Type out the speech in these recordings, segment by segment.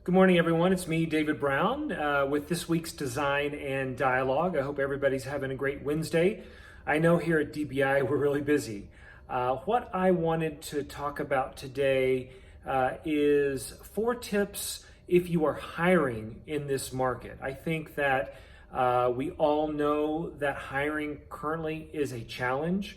Good morning, everyone. It's me, David Brown, with this week's Design and Dialogue. I hope everybody's having a great Wednesday. I know here at DBI we're really busy. What I wanted to talk about today is 4 tips if you are hiring in this market. I think that we all know that hiring currently is a challenge.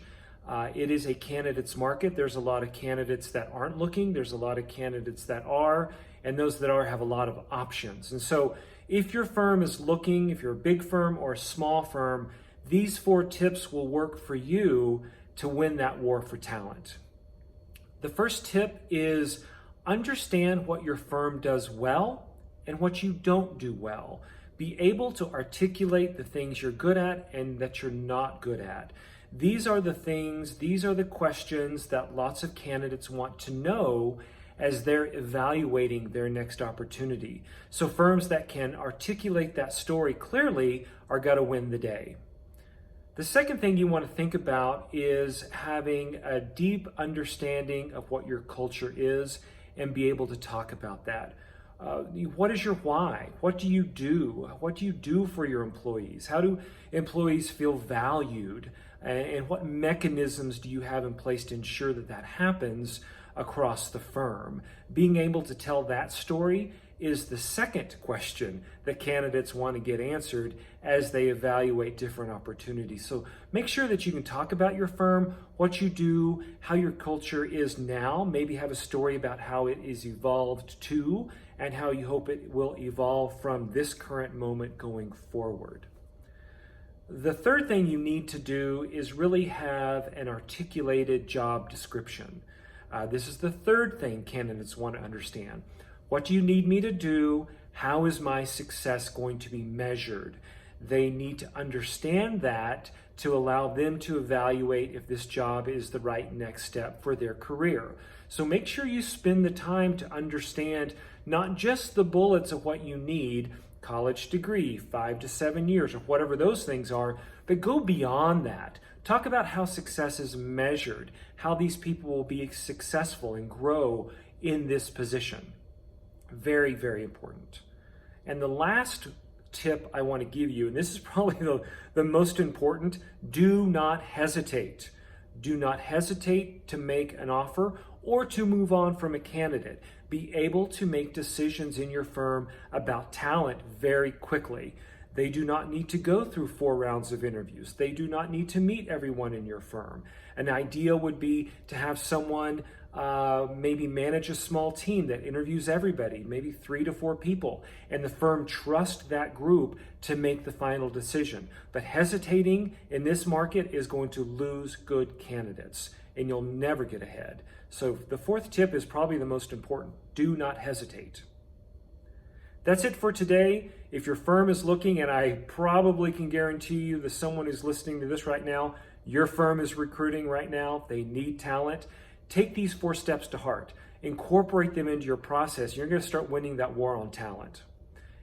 It is a candidates market. There's a lot of candidates that aren't looking. There's a lot of candidates that are, and those that are have a lot of options. And so if your firm is looking, if you're a big firm or a small firm, these 4 tips will work for you to win that war for talent. The first tip is understand what your firm does well and what you don't do well. Be able to articulate the things you're good at and that you're not good at. These are the things, these are the questions that lots of candidates want to know as they're evaluating their next opportunity. So firms that can articulate that story clearly are going to win the day. The second thing you want to think about is having a deep understanding of what your culture is and be able to talk about that. What is your why? What do you do? What do you do for your employees? How do employees feel valued? And what mechanisms do you have in place to ensure that that happens across the firm? Being able to tell that story is the second question that candidates want to get answered as they evaluate different opportunities. So make sure that you can talk about your firm, what you do, how your culture is now, maybe have a story about how it is evolved to, and how you hope it will evolve from this current moment going forward. The third thing you need to do is really have an articulated job description. This is the third thing candidates want to understand. What do you need me to do? How is my success going to be measured? They need to understand that to allow them to evaluate if this job is the right next step for their career. So make sure you spend the time to understand not just the bullets of what you need, college degree, 5 to 7 years, or whatever those things are, but go beyond that. Talk about how success is measured, how these people will be successful and grow in this position. Very, very important. And the last tip I want to give you, and this is probably the most important, do not hesitate. Do not hesitate to make an offer or to move on from a candidate. Be able to make decisions in your firm about talent very quickly. They do not need to go through 4 rounds of interviews. They do not need to meet everyone in your firm. An idea would be to have someone maybe manage a small team that interviews everybody, maybe 3 to 4 people, and the firm trusts that group to make the final decision. But hesitating in this market is going to lose good candidates, and you'll never get ahead. So the 4th tip is probably the most important. Do not hesitate. That's it for today. If your firm is looking, and I probably can guarantee you that someone who's listening to this right now, your firm is recruiting right now, they need talent, take these 4 steps to heart. Incorporate them into your process. You're going to start winning that war on talent.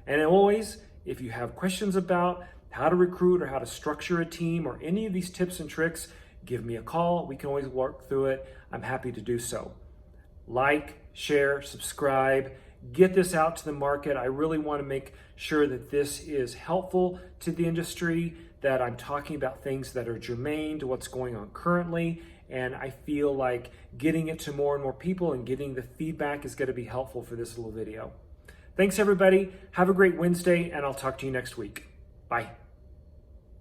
And always, if you have questions about how to recruit or how to structure a team or any of these tips and tricks, give me a call. We can always work through it. I'm happy to do so. Like, share, subscribe. Get this out to the market. I really want to make sure that this is helpful to the industry, that I'm talking about things that are germane to what's going on currently. And I feel like getting it to more and more people and getting the feedback is going to be helpful for this little video. Thanks, everybody. Have a great Wednesday, and I'll talk to you next week. Bye.